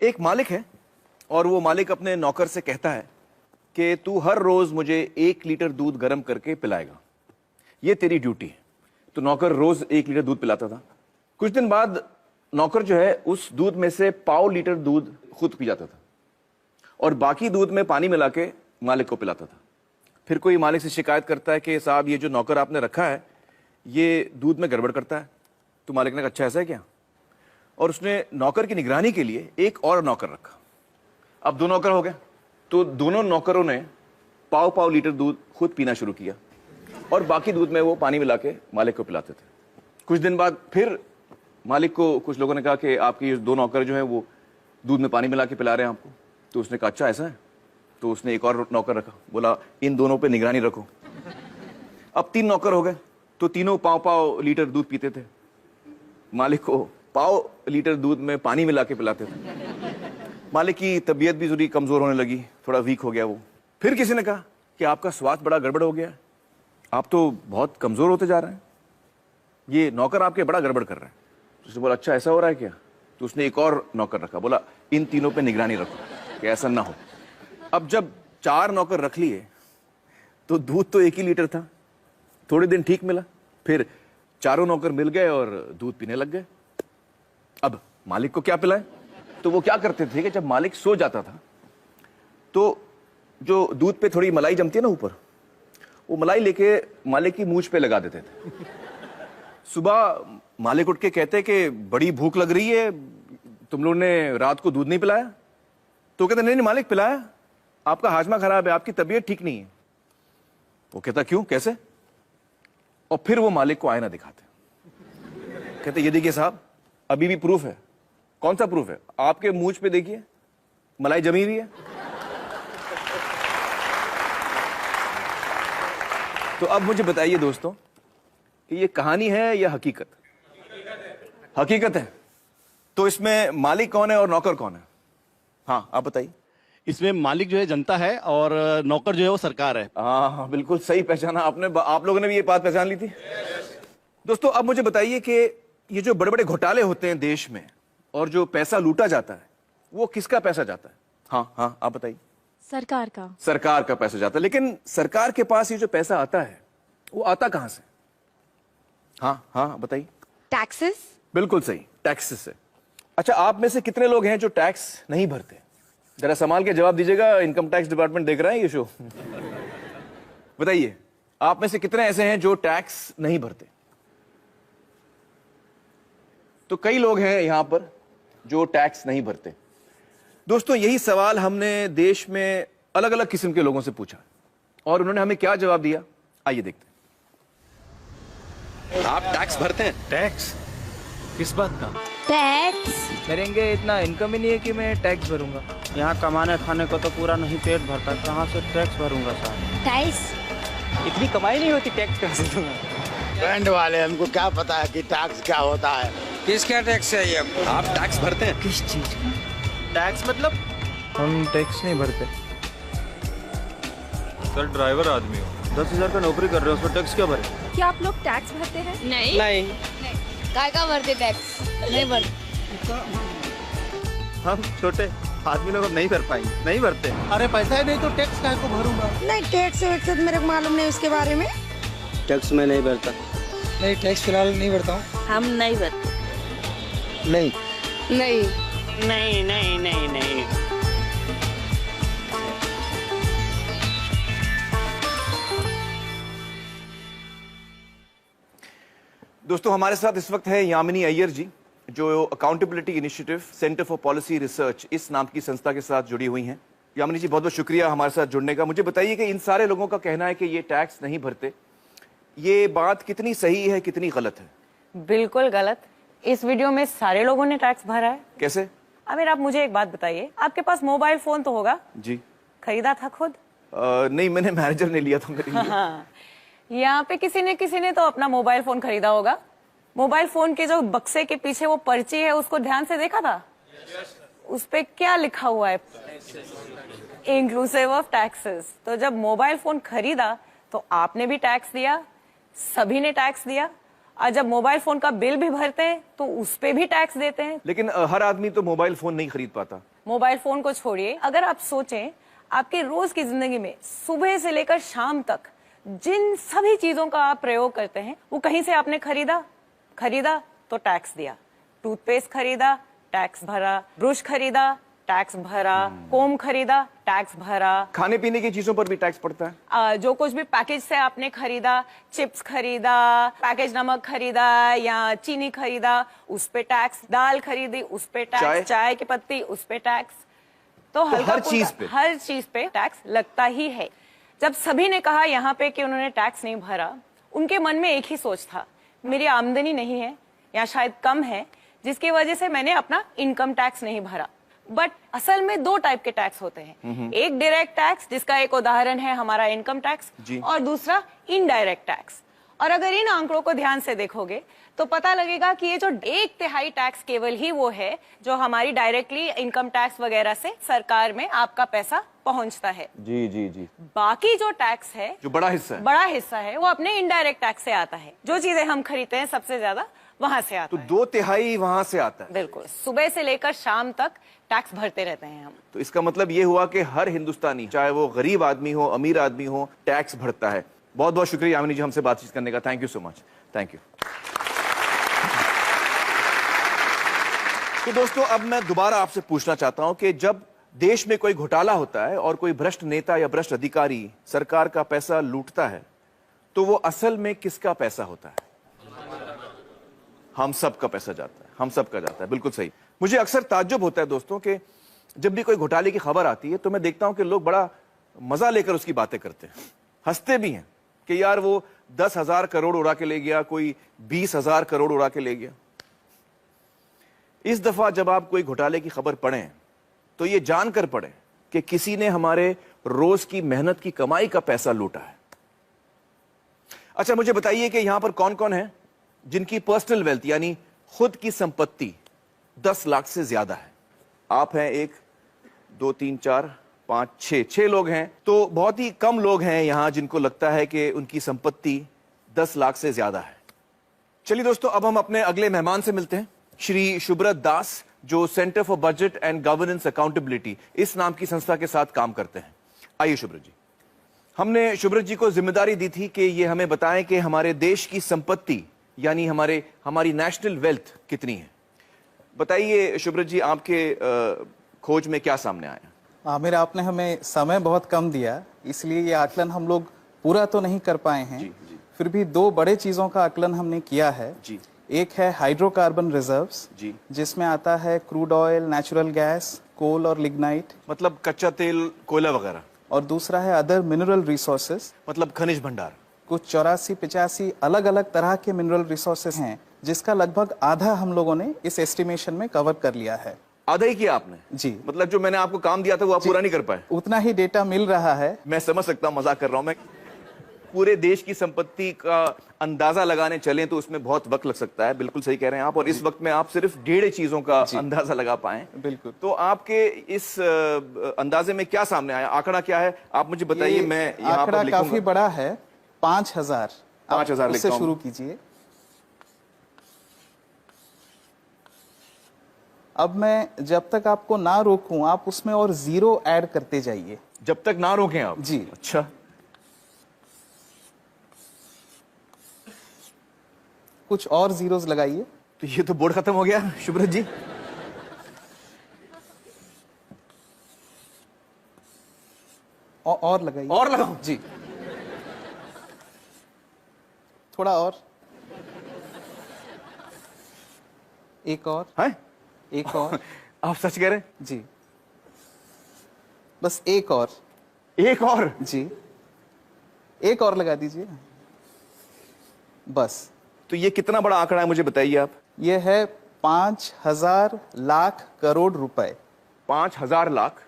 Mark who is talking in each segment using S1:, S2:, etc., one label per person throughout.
S1: एक मालिक है और वो मालिक अपने नौकर से कहता है कि तू हर रोज मुझे 1 लीटर दूध गर्म करके पिलाएगा, ये तेरी ड्यूटी है। तो नौकर रोज 1 लीटर दूध पिलाता था। कुछ दिन बाद नौकर जो है उस दूध में से 1/4 लीटर दूध खुद पी जाता था और बाकी दूध में पानी मिला के मालिक को पिलाता था। फिर कोई मालिक से शिकायत करता है कि साहब ये जो नौकर आपने रखा है ये दूध में गड़बड़ करता है। तो मालिक ने कहा अच्छा ऐसा है क्या, और उसने नौकर की निगरानी के लिए एक और नौकर रखा। अब 2 नौकर हो गए, तो दोनों नौकरों ने 1/4 लीटर दूध खुद पीना शुरू किया और बाकी दूध में वो पानी मिला के मालिक को पिलाते थे। कुछ दिन बाद फिर मालिक को कुछ लोगों ने कहा कि आपके ये 2 नौकर जो हैं वो दूध में पानी मिला के पिला रहे हैं आपको। तो उसने कहा अच्छा ऐसा है। तो उसने एक और नौकर रखा, बोला इन दोनों पे निगरानी रखो। अब 3 नौकर हो गए, तो तीनों 1/4 लीटर दूध पीते थे, मालिक को 1/4 लीटर दूध में पानी मिला के पिलाते थे। मालिक की तबीयत भी थोड़ी कमजोर होने लगी, थोड़ा वीक हो गया वो। फिर किसी ने कहा कि आपका स्वास्थ्य बड़ा गड़बड़ हो गया है, आप तो बहुत कमजोर होते जा रहे हैं, ये नौकर आपके बड़ा गड़बड़ कर रहे हैं। तो उसने बोला अच्छा ऐसा हो रहा है क्या। तो उसने एक और नौकर रखा, बोला इन तीनों पे निगरानी रखो कि ऐसा ना हो। अब जब 4 नौकर रख लिए तो दूध तो 1 ही लीटर था। थोड़े दिन ठीक मिला, फिर चारों नौकर मिल गए और दूध पीने लग गए। अब मालिक को क्या पिलाएं। तो वो क्या करते थे कि जब मालिक सो जाता था तो जो दूध पे थोड़ी मलाई जमती है ना ऊपर, वो मलाई लेके मालिक की मूंछ पे लगा देते थे। सुबह मालिक उठ के कहते कि बड़ी भूख लग रही है, तुम लोगों ने रात को दूध नहीं पिलाया। तो कहते नहीं नहीं मालिक पिलाया, आपका हाजमा खराब है, आपकी तबीयत ठीक नहीं है। वो कहता क्यों कैसे। और फिर वो मालिक को आईना दिखाते, कहते ये देखिए साहब अभी भी प्रूफ है। कौन सा प्रूफ है, आपके मूंछ पे देखिए मलाई जमी हुई है। तो अब मुझे बताइए दोस्तों कि ये कहानी है या हकीकत। हकीकत है। तो इसमें मालिक कौन है और नौकर कौन है। हाँ आप बताइए।
S2: इसमें मालिक जो है जनता है और नौकर जो है वो सरकार है।
S1: हाँ बिल्कुल सही पहचाना आपने। आप लोगों ने भी ये बात पहचान ली थी। दोस्तों अब मुझे बताइए कि ये जो बड़े बड़े घोटाले होते हैं देश में और जो पैसा लूटा जाता है वो किसका पैसा जाता है। हाँ हाँ आप बताइए।
S3: सरकार का।
S1: सरकार का पैसा जाता है। लेकिन सरकार के पास ये जो पैसा आता है वो आता कहां से। हाँ हाँ बताइए।
S3: टैक्सेस।
S1: बिल्कुल सही, टैक्सेस से। अच्छा आप में से कितने लोग हैं जो टैक्स नहीं भरते। जरा संभाल के जवाब दीजिएगा, इनकम टैक्स डिपार्टमेंट देख रहा है ये शो। बताइए आप में से कितने ऐसे हैं जो टैक्स नहीं भरते। तो कई लोग हैं यहां पर जो टैक्स नहीं भरते। दोस्तों यही सवाल हमने देश में अलग अलग किस्म के लोगों से पूछा और उन्होंने हमें क्या जवाब दिया, आइए देखते हैं। आप टैक्स भरते हैं।
S4: टैक्स किस बात का।
S3: टैक्स
S5: मेरेंगे इतना इनकम ही नहीं है कि मैं टैक्स भरूंगा।
S6: यहाँ कमाने खाने को तो पूरा नहीं पेट भरता, कहाँ से टैक्स भरूंगा साहब।
S3: टैक्स
S5: इतनी कमाई नहीं होती, टैक्स कहाँ से दूंगा।
S7: बैंड वाले हमको क्या पता है कि टैक्स क्या होता है।
S5: किसका टैक्स चाहिए।
S1: आप टैक्स भरते हैं।
S5: किस चीज का
S6: टैक्स मतलब
S5: हम टैक्स नहीं भरते।
S4: सर ड्राइवर आदमी हो,
S6: 10,000 का नौकरी कर रहे हो, उसमें टैक्स क्या भरे।
S3: क्या आप लोग टैक्स भरते हैं।
S8: नहीं
S5: नहीं
S8: काय का भरते टैक्स नहीं भरते।
S6: हम छोटे आदमी लोग नहीं भर पाएंगे, नहीं भरते।
S7: अरे पैसा ही नहीं तो टैक्स काहे को भरूंगा।
S8: नहीं टैक्स वैक्स मेरे को मालूम नहीं उसके बारे में।
S6: टैक्स में नहीं भरता।
S5: नहीं टैक्स फिलहाल नहीं भरता हूँ।
S8: हम नहीं भरते।
S5: नहीं
S8: नहीं
S6: नहीं नहीं नहीं नहीं।
S1: दोस्तों हमारे साथ इस वक्त है यामिनी अय्यर जी, जो accountability initiative centre for policy research इस नाम की संस्था के साथ जुड़ी हुई हैं। यामिनी जी बहुत बहुत शुक्रिया हमारे साथ जुड़ने का। मुझे बताइए कि इन सारे लोगों का कहना है कि ये टैक्स नहीं भरते, ये बात कितनी सही है कितनी गलत है।
S9: बिल्कुल गलत। इस वीडियो में सारे लोगों ने टैक्स भरा है।
S1: कैसे।
S9: आमिर आप मुझे एक बात बताइए, आपके पास मोबाइल फोन तो होगा।
S1: जी।
S9: खरीदा था खुद।
S1: नहीं मैंने मैनेजर ने लिया था मेरे लिए।
S9: हाँ। यहाँ पे किसी ने तो अपना मोबाइल फोन खरीदा होगा। मोबाइल फोन के जो बक्से के पीछे वो पर्ची है उसको ध्यान से देखा था। उस पे क्या लिखा हुआ है, इंक्लूसिव ऑफ टैक्सेस। तो जब मोबाइल फोन खरीदा तो आपने भी टैक्स दिया, सभी ने टैक्स दिया। और जब मोबाइल फोन का बिल भी भरते हैं तो उस पे भी टैक्स देते हैं।
S1: लेकिन हर आदमी तो मोबाइल फोन नहीं खरीद पाता।
S9: मोबाइल फोन को छोड़िए, अगर आप सोचें आपके रोज की जिंदगी में सुबह से लेकर शाम तक जिन सभी चीजों का आप प्रयोग करते हैं वो कहीं से आपने खरीदा तो टैक्स दिया, टूथपेस्ट खरीदा टैक्स भरा, ब्रश खरीदा टैक्स भरा, कोम खरीदा टैक्स भरा,
S1: खाने पीने की चीजों पर भी टैक्स पड़ता है।
S9: जो कुछ भी पैकेज से आपने खरीदा, चिप्स खरीदा, पैकेज नमक खरीदा या चीनी खरीदा, उस पे टैक्स, दाल खरीदी उस पे टैक्स, चाय की पत्ती उस पे टैक्स। तो हर चीज पे टैक्स लगता ही है। जब सभी ने कहा यहाँ पे कि उन्होंने टैक्स नहीं भरा, उनके मन में एक ही सोच था, मेरी आमदनी नहीं है या शायद कम है जिसकी वजह से मैंने अपना इनकम टैक्स नहीं भरा। बट असल में दो टाइप के टैक्स होते हैं, एक डायरेक्ट टैक्स जिसका एक उदाहरण है हमारा इनकम टैक्स और दूसरा इनडायरेक्ट टैक्स। और अगर इन आंकड़ों को ध्यान से देखोगे तो पता लगेगा कि ये जो 1/3 टैक्स केवल ही वो है जो हमारी डायरेक्टली इनकम टैक्स वगैरह से सरकार में आपका पैसा पहुंचता है।
S1: जी।
S9: बाकी जो टैक्स है,
S1: जो बड़ा हिस्सा है
S9: वो अपने इनडायरेक्ट टैक्स से आता है। जो चीजें हम खरीदते हैं सबसे ज्यादा वहां से आता
S1: तो
S9: है।
S1: 2/3 वहां से आता है।
S9: बिल्कुल, सुबह से लेकर शाम तक टैक्स भरते रहते हैं हम।
S1: तो इसका मतलब ये हुआ कि हर हिंदुस्तानी, चाहे वो गरीब आदमी हो अमीर आदमी हो, टैक्स भरता है। बहुत बहुत शुक्रिया यामिनी जी हमसे बातचीत करने का। Thank you so much. Thank you. तो दोस्तों, अब मैं दोबारा आपसे पूछना चाहता हूं कि जब देश में कोई घोटाला होता है और कोई भ्रष्ट नेता या भ्रष्ट अधिकारी सरकार का पैसा लूटता है तो वो असल में किसका पैसा होता है? हम सब का पैसा जाता है, हम सब का जाता है। बिल्कुल सही। मुझे अक्सर ताज्जुब होता है दोस्तों कि जब भी कोई घोटाले की खबर आती है तो मैं देखता हूं कि लोग बड़ा मजा लेकर उसकी बातें करते हैं, हंसते भी हैं कि यार वो 10,000 करोड़ उड़ा के ले गया, कोई 20,000 करोड़ उड़ा के ले गया। इस दफा जब आप कोई घोटाले की खबर पढ़ें तो ये जानकर पढ़ें कि किसी ने हमारे रोज की मेहनत की कमाई का पैसा लूटा है। अच्छा, मुझे बताइए कि यहां पर कौन कौन है जिनकी पर्सनल वेल्थ यानी खुद की संपत्ति 10 लाख से ज्यादा है? आप हैं 1 2 3 4 5 6 लोग हैं। तो बहुत ही कम लोग हैं यहां जिनको लगता है कि उनकी संपत्ति 10 लाख से ज्यादा है। चलिए दोस्तों, अब हम अपने अगले मेहमान से मिलते हैं, श्री शुभ्रत दास, जो centre for budget and governance accountability इस नाम की संस्था के साथ काम करते हैं। आइए शुभ्रत जी। हमने शुभ्रत जी को जिम्मेदारी दी थी कि ये हमें बताएं कि हमारे देश की संपत्ति यानी हमारी नेशनल वेल्थ कितनी है। बताइए शुभ्रत जी, आपके खोज में क्या सामने आया?
S10: आमिर, आपने हमें समय बहुत कम दिया, इसलिए ये आकलन हम लोग पूरा तो नहीं कर पाए हैं।
S1: जी।
S10: फिर भी 2 बड़े चीजों का आकलन हमने किया है।
S1: जी।
S10: एक है हाइड्रोकार्बन रिजर्व्स,
S1: जी,
S10: जिसमें आता है क्रूड ऑयल, नेचुरल गैस, कोल और लिग्नाइट,
S1: मतलब कच्चा तेल, कोयला वगैरह।
S10: और दूसरा है अदर मिनरल रिसोर्सेज,
S1: मतलब खनिज भंडार।
S10: कुछ 84-85 अलग अलग तरह के मिनरल रिसोर्सेज हैं, जिसका लगभग आधा हम लोगों ने इस एस्टिमेशन में कवर कर लिया है।
S1: आधा ही किया आपने?
S10: जी।
S1: मतलब जो मैंने आपको काम दिया था वो आप पूरा नहीं कर पाए?
S10: उतना ही डेटा मिल रहा है।
S1: मैं समझ सकता हूं, मजाक कर रहा हूं मैं। पूरे देश की संपत्ति का अंदाजा लगाने चलें तो उसमें बहुत वक्त लग सकता है। बिल्कुल सही कह रहे हैं आप। और इस वक्त में आप सिर्फ 1.5 चीजों का अंदाजा लगा पाए।
S10: बिल्कुल।
S1: तो आपके इस अंदाजे में क्या सामने आया? आंकड़ा क्या है आप मुझे बताइए। मैं यहाँ पर
S10: आंकड़ा
S1: लिखूंगा।
S10: काफी बड़ा है, 5,000।
S1: 5,000
S10: उससे शुरू कीजिए। अब मैं जब तक आपको ना रोकूं आप उसमें और 0 ऐड करते जाइए।
S1: जब तक ना रोकें आप?
S10: जी।
S1: अच्छा,
S10: कुछ और जीरोस लगाइए।
S1: तो ये तो बोर्ड खत्म हो गया शुभ्रत जी।
S10: और लगाइए।
S1: और लगाओ
S10: जी, थोड़ा और, एक और
S1: है?
S10: एक और।
S1: आप सच कह रहे हैं?
S10: जी, बस एक और।
S1: एक और?
S10: जी, एक और लगा दीजिए बस।
S1: तो ये कितना बड़ा आंकड़ा है मुझे बताइए आप।
S10: ये है 5,000 लाख करोड़ रुपए।
S1: 5,000 लाख?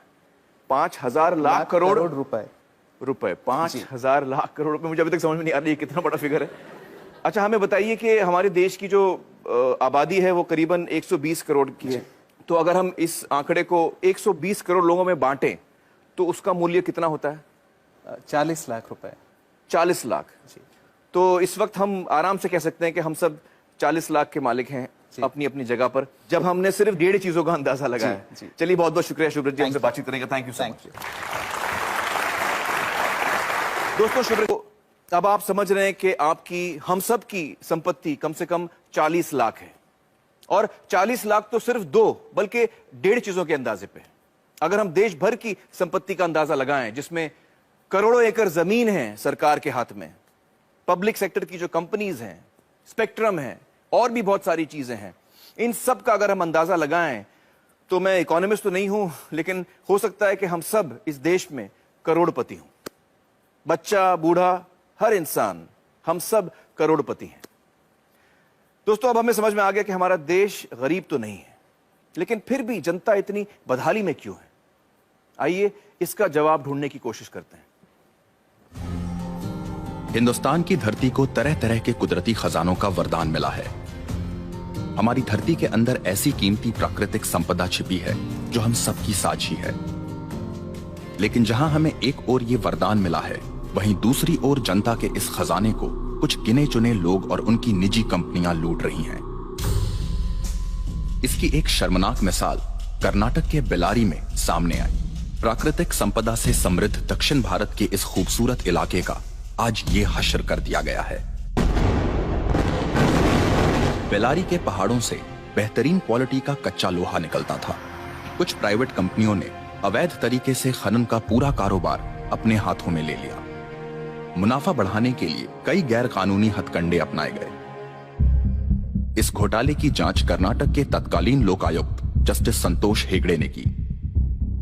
S1: 5,000 लाख करोड़
S10: रुपए।
S1: 5,000 लाख करोड़ रुपए। मुझे अभी तक समझ में नहीं आ रही है कितना बड़ा फिगर है। अच्छा, हमें बताइए कि हमारे देश की जो आबादी है वो करीबन 120 करोड़ की है। तो अगर हम इस आंकड़े को 120 करोड़ लोगों में बांटें तो उसका मूल्य कितना होता है?
S10: 40 लाख रुपए।
S1: 40 लाख।
S10: जी।
S1: तो इस वक्त हम आराम से कह सकते हैं कि हम सब 40 लाख के मालिक हैं अपनी अपनी जगह पर, जब हमने सिर्फ 1.5 चीजों का अंदाजा लगाया। चलिए, बहुत बहुत शुक्रिया शुभ्रत जी हमसे बातचीत करने का। Thank you so much. दोस्तों, शुभ्रत, अब आप समझ रहे हैं कि आपकी, हम सब की संपत्ति कम से कम 40 लाख है, और 40 लाख तो सिर्फ 2 बल्कि 1.5 चीजों के अंदाजे पे। अगर हम देश भर की संपत्ति का अंदाजा लगाएं, जिसमें करोड़ों एकड़ जमीन है सरकार के हाथ में, पब्लिक सेक्टर की जो कंपनीज हैं, स्पेक्ट्रम है, और भी बहुत सारी चीजें हैं, इन सब का अगर हम अंदाजा लगाएं, तो मैं इकोनॉमिस्ट तो नहीं हूं, लेकिन हो सकता है कि हम सब इस देश में करोड़पति हों। बच्चा, बूढ़ा, हर इंसान, हम सब करोड़पति हैं। दोस्तों, अब हमें समझ में आ गया कि हमारा देश गरीब तो नहीं है, लेकिन फिर भी जनता इतनी बदहाली में क्यों है? आइए इसका जवाब ढूंढने की कोशिश करते हैं।
S11: हिंदुस्तान की धरती को तरह तरह के कुदरती खजानों का वरदान मिला है। हमारी धरती के अंदर ऐसी कीमती प्राकृतिक संपदा छिपी है जो हम सबकी साझी है। लेकिन जहां हमें एक ओर ये वरदान मिला है, वहीं दूसरी ओर जनता के इस खजाने को कुछ गिने चुने लोग और उनकी निजी कंपनियां लूट रही हैं। इसकी एक शर्मनाक मिसाल कर्नाटक के बेल्लारी में सामने आई। प्राकृतिक संपदा से समृद्ध दक्षिण भारत के इस खूबसूरत इलाके का आज ये हश्र कर दिया गया है। बेल्लारी के पहाड़ों से बेहतरीन क्वालिटी का कच्चा लोहा निकलता था। कुछ प्राइवेट कंपनियों ने अवैध तरीके से खनन का पूरा कारोबार अपने हाथों में ले लिया। मुनाफा बढ़ाने के लिए कई गैर कानूनी हथकंडे अपनाए गए। इस घोटाले की जांच कर्नाटक के तत्कालीन लोकायुक्त जस्टिस संतोष हेगड़े ने की।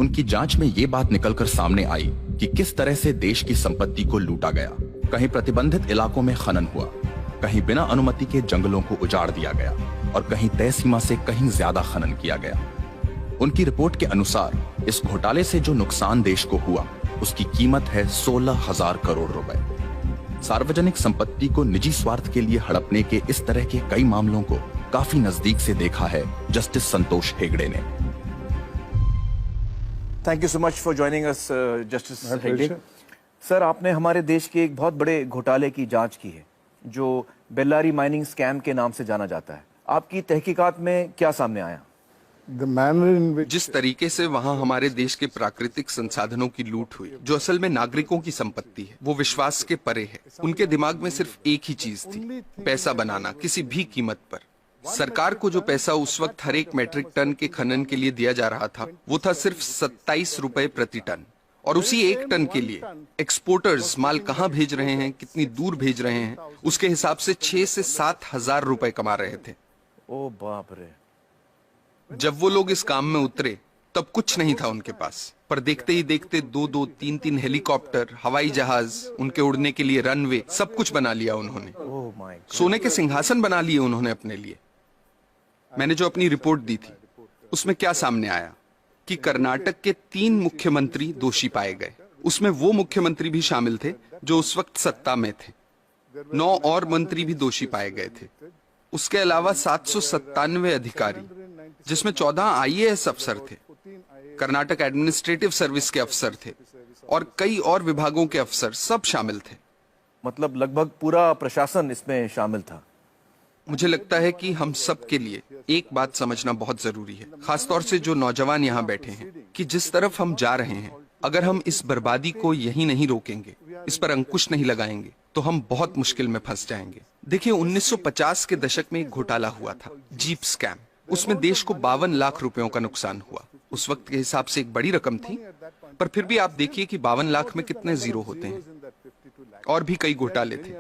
S11: उनकी जांच में यह बात निकलकर सामने आई कि किस तरह से देश की संपत्ति को लूटा गया। कहीं प्रतिबंधित इलाकों में खनन हुआ, कहीं बिना अनुमति के जंगलों को उजाड़ दिया गया, और कहीं तय सीमा से कहीं ज्यादा खनन किया गया। उनकी रिपोर्ट के अनुसार इस घोटाले से जो नुकसान देश को हुआ, उसकी कीमत है 16,000 करोड़ रुपए। सार्वजनिक संपत्ति को निजी स्वार्थ के लिए हड़पने के इस तरह के कई मामलों को काफी नजदीक से देखा है जस्टिस संतोष हेगड़े ने।
S1: Thank you so much for joining us justice Hegde. Sir, आपने हमारे देश के एक बहुत बड़े घोटाले की जांच की है, जो बेल्लारी माइनिंग स्कैम के नाम से जाना जाता है। आपकी तहकीकात में क्या सामने आया?
S12: जिस तरीके से वहाँ हमारे देश के प्राकृतिक संसाधनों की लूट हुई, जो असल में नागरिकों की संपत्ति है, वो विश्वास के परे है। उनके दिमाग में सिर्फ एक ही चीज थी, पैसा बनाना किसी भी कीमत पर। सरकार को जो पैसा उस वक्त हर एक मैट्रिक टन के खनन के लिए दिया जा रहा था, वो था सिर्फ 27 रुपए प्रति टन। और उसी एक टन के लिए एक्सपोर्टर्स माल कहाँ भेज रहे हैं, कितनी दूर भेज रहे हैं, उसके हिसाब से 6 से 7 हजार रुपए कमा रहे थे।
S1: ओ बाप रे।
S12: जब वो लोग इस काम में उतरे, तब कुछ नहीं था उनके पास, पर देखते ही देखते 2-2, 3-3 हेलीकॉप्टर, हवाई जहाज, उनके उड़ने के लिए रनवे, सब कुछ बना लिया उन्होंने। सोने के सिंहासन बना लिए उन्होंने अपने लिए। मैंने जो अपनी रिपोर्ट दी थी, उसमें क्या सामने आया कि कर्नाटक के 3 मुख्यमंत्री दोषी पाए गए। उसमें वो मुख्यमंत्री भी शामिल थे जो उस वक्त सत्ता में थे। 9 और मंत्री भी दोषी पाए गए थे। उसके अलावा 797 अधिकारी, जिसमें 14 IAS अफसर थे, कर्नाटक एडमिनिस्ट्रेटिव सर्विस के अफसर थे, और कई और विभागों के अफसर, सब शामिल थे।
S1: मतलब लगभग पूरा प्रशासन इसमें शामिल था।
S12: मुझे लगता है कि हम सब के लिए एक बात समझना बहुत जरूरी है, खासतौर से जो नौजवान यहाँ बैठे हैं, कि जिस तरफ हम जा रहे हैं, अगर हम इस बर्बादी को यहीं नहीं रोकेंगे, इस पर अंकुश नहीं लगाएंगे, तो हम बहुत मुश्किल में फंस जाएंगे। देखिए, 1950 के दशक में एक घोटाला हुआ था, जीप स्कैम। उसमें देश को 52 लाख रुपयों का नुकसान हुआ। उस वक्त के हिसाब से एक बड़ी रकम थी, पर फिर भी आप देखिए कि 52 लाख में कितने जीरो होते हैं। और भी कई घोटाले थे,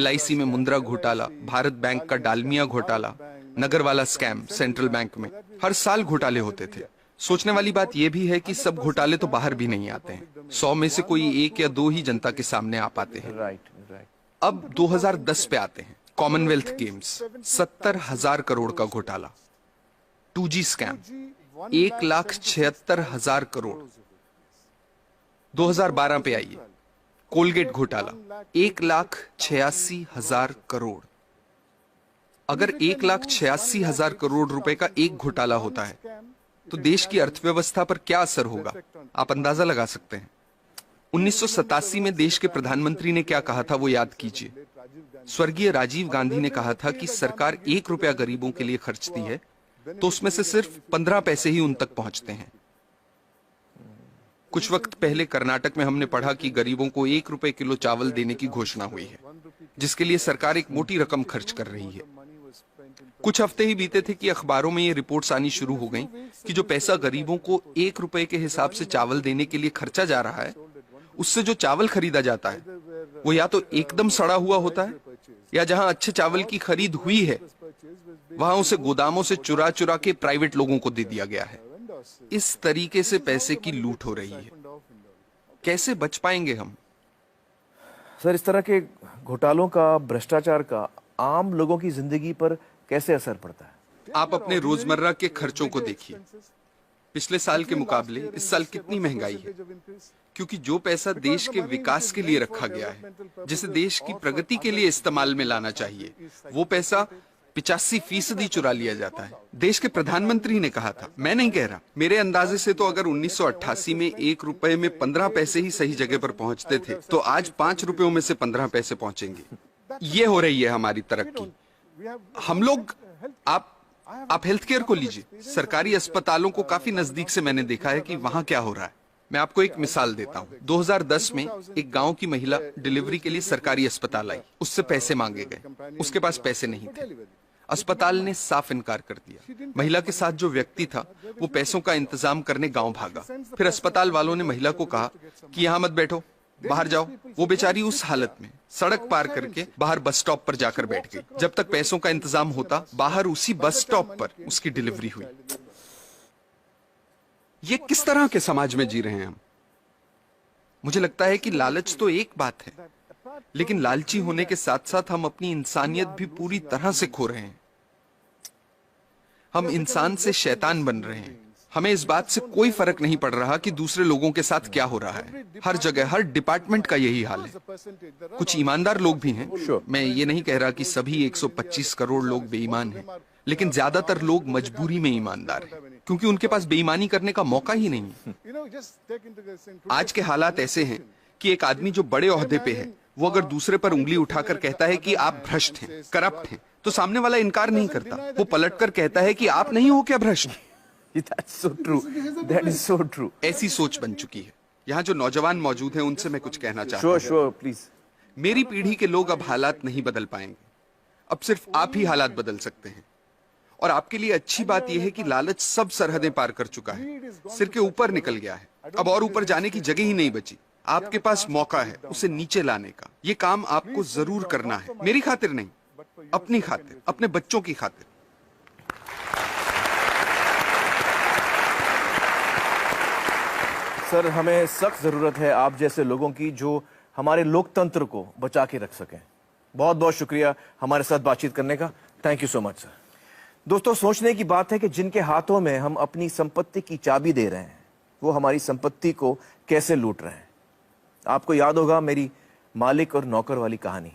S12: LIC में मुंद्रा घोटाला, भारत बैंक का डालमिया घोटाला, नगरवाला स्कैम सेंट्रल बैंक में। हर साल घोटाले होते थे। सोचने वाली बात यह भी है कि सब घोटाले तो बाहर भी नहीं आते हैं। 100 में से कोई 1 या 2 ही जनता के सामने आ पाते हैं। अब 2010 पे आते हैं। कॉमनवेल्थ गेम्स, 70,000 करोड़ का घोटाला। 2G scam, 1,76,000 crore. 2012 पे आइए, कोलगेट घोटाला, 1,86,000 करोड़। अगर 1,86,000 करोड़ रुपए का एक घोटाला होता है, तो देश की अर्थव्यवस्था पर क्या असर होगा, आप अंदाजा लगा सकते हैं। 1987 में देश के प्रधानमंत्री ने क्या कहा था, वो याद कीजिए। स्वर्गीय राजीव गांधी ने कहा था कि सरकार 1 रुपया गरीबों के लिए खर्चती है तो उसमें से सिर्फ 15 पैसे ही उन तक पहुंचते हैं। कुछ वक्त पहले कर्नाटक में हमने पढ़ा कि गरीबों को 1 रुपए किलो चावल देने की घोषणा हुई है, जिसके लिए सरकार एक मोटी रकम खर्च कर रही है। कुछ हफ्ते ही बीते थे कि अखबारों में ये रिपोर्ट्स आनी शुरू हो गईं कि जो पैसा गरीबों को 1 रुपए के हिसाब से चावल देने के लिए खर्चा जा रहा है, उससे जो चावल खरीदा जाता है वो या तो एकदम सड़ा हुआ होता है, या जहां अच्छे चावल की खरीद हुई है वहां उसे गोदामों से चुरा चुरा के प्राइवेट लोगों को दे दिया गया है। इस तरीके से पैसे की लूट हो रही है। कैसे बच पाएंगे हम?
S1: सर, इस तरह के घोटालों का, भ्रष्टाचार का आम लोगों की जिंदगी पर कैसे असर पड़ता है?
S12: आप अपने रोजमर्रा के खर्चों को देखिए। पिछले साल के मुकाबले इस साल कितनी महंगाई है, क्योंकि जो पैसा देश के विकास के लिए रखा गया है, जिसे देश की प्रगति के लिए इस्तेमाल में लाना चाहिए, वो पैसा 85% चुरा लिया जाता है। देश के प्रधानमंत्री ने कहा था, मैं नहीं कह रहा, मेरे अंदाजे से तो अगर 1988 में 1 रुपए में 15 पैसे ही सही जगह पर पहुंचते थे, तो आज 5 रुपयों में से 15 पैसे पहुंचेंगे। ये हो रही है हमारी तरक्की। हम लोग, आप हेल्थ केयर को लीजिए, सरकारी अस्पतालों को काफी नजदीक से मैंने देखा है कि वहां क्या हो रहा है। मैं आपको एक मिसाल देता हूँ। 2010 में एक गांव की महिला डिलीवरी के लिए सरकारी अस्पताल आई, उससे पैसे मांगे गए, उसके पास पैसे नहीं थे। अस्पताल ने साफ इनकार कर दिया। महिला के साथ जो व्यक्ति था वो पैसों का इंतजाम करने गांव भागा। फिर अस्पताल वालों ने महिला को कहा कि यहाँ मत बैठो, बाहर जाओ। वो बेचारी उस हालत में सड़क पार करके बाहर बस स्टॉप पर जाकर बैठ गई। जब तक पैसों का इंतजाम होता, बाहर उसी बस स्टॉप पर उसकी डिलीवरी हुई। ये किस तरह के समाज में जी रहे हैं हम? मुझे लगता है कि लालच तो एक बात है, लेकिन लालची होने के साथ साथ हम अपनी इंसानियत भी पूरी तरह से खो रहे हैं। हम इंसान से शैतान बन रहे हैं। हमें इस बात से कोई फर्क नहीं पड़ रहा कि दूसरे लोगों के साथ क्या हो रहा है। हर जगह, हर डिपार्टमेंट का यही हाल है। कुछ ईमानदार लोग भी हैं। मैं ये नहीं कह रहा कि सभी 125 करोड़ लोग बेईमान हैं, लेकिन ज्यादातर लोग मजबूरी में ईमानदार हैं, क्योंकि उनके पास बेईमानी करने का मौका ही नहीं है। आज के हालात ऐसे हैं कि एक आदमी जो बड़े ओहदे पे है, वो अगर दूसरे पर उंगली उठाकर कहता है कि आप भ्रष्ट हैं, करप्ट हैं, तो सामने वाला इनकार नहीं करता। वो पलटकर कहता है कि आप नहीं हो क्या भ्रष्ट?
S1: That's so true. That is so true.
S12: ऐसी सोच बन चुकी है। यहाँ जो नौजवान मौजूद हैं, उनसे मैं कुछ कहना चाहता हूँ।
S1: Sure, please.
S12: मेरी पीढ़ी के लोग अब हालात नहीं बदल पाएंगे। अब सिर्फ आप ही हालात बदल सकते हैं। और आपके लिए अच्छी बात यह है कि लालच सब सरहदें पार कर चुका है, सिर के ऊपर निकल गया है। अब और ऊपर जाने की जगह ही नहीं बची। आपके पास मौका है उसे नीचे लाने का। ये काम आपको जरूर करना है, मेरी खातिर नहीं, अपनी खातिर, अपने बच्चों की खातिर।
S1: सर, हमें सख्त जरूरत है आप जैसे लोगों की, जो हमारे लोकतंत्र को बचा के रख सकें। बहुत बहुत शुक्रिया हमारे साथ बातचीत करने का। Thank you so much sir. दोस्तों, सोचने की बात है कि जिनके हाथों में हम अपनी संपत्ति की चाबी दे रहे हैं, वो हमारी संपत्ति को कैसे लूट रहे हैं। आपको याद होगा मेरी मालिक और नौकर वाली कहानी।